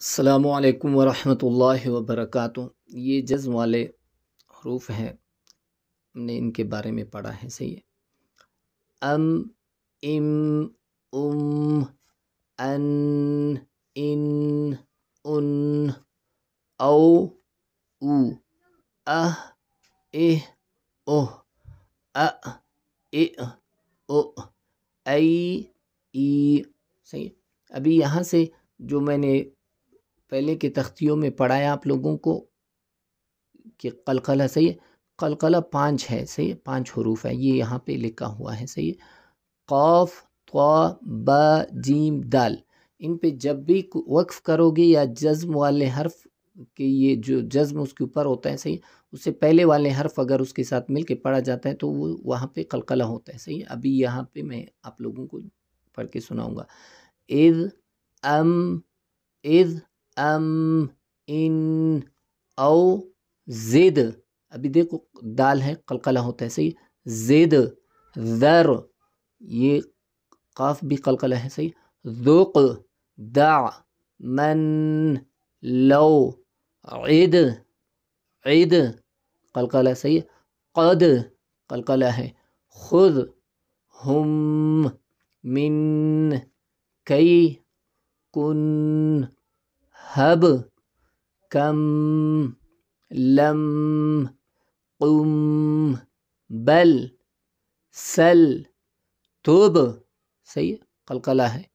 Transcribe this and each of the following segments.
अस्सलामुअलैकुम वरहमतुल्लाहि वबरकातुहू। ये जज़्म वाले हरूफ हैं, हमने इनके बारे में पढ़ा है। सही है। अम, इम, उम, अन, इन, उन, औ, उ, अह, इह, उह, अ, इ, उ, ऐ, ई। सही है। अभी यहाँ से जो मैंने पहले के तख्तियों में पढ़ाया आप लोगों को कि कलकला। सही है। कलकला 5 है। सही है। 5 हरूफ है, ये यहाँ पे लिखा हुआ है। सही है। कौफ, त्वा, बा, जीम, दाल। इन पे जब भी वक्फ करोगे या जज्म वाले हर्फ के, ये जो जज्म उसके ऊपर होता है, सही, उससे पहले वाले हर्फ अगर उसके साथ मिल के पढ़ा जाता है तो वो वहाँ पे कलकला होता है। सही है। अभी यहाँ पे मैं आप लोगों को पढ़ के सुनाऊंगा। इज़, अम, इज़, अम, इन, औ, ज़िद। अभी देखो दाल है, कलकला होता है। सही। ज़िद, ज़र, ये काफ भी कलकला है। सही। ज़ुक़, दा, मन, लो, इद, इद, कलकला। सही है। क़द, कलकला है। खुद, हुम, मिन, कई, कुन, हब, कम, लम, कुम, बल, सल, तुब। सही है। कलकला है,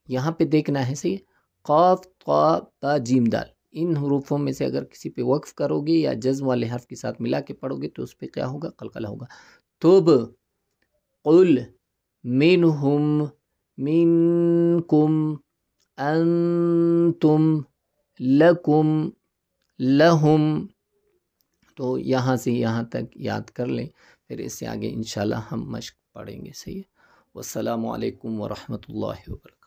यहाँ पे देखना है। सही है। क़ाफ, ता, बा, जीम, दाल। इन हरूफों में से अगर किसी पे वक्फ करोगे या जज्म वाले हर्फ के साथ मिला के पढ़ोगे तो उस पे क्या होगा? कलकला होगा। तुब, कुल, मिनहुम, मिनकुम, अंतुम, लकुम, लहुम। तो यहाँ से यहाँ तक याद कर लें, फिर इससे आगे इंशाल्लाह हम मश्क पढ़ेंगे। सही है। वस्सलामु अलैकुम वरहमतुल्लाहि वबरकातुहू।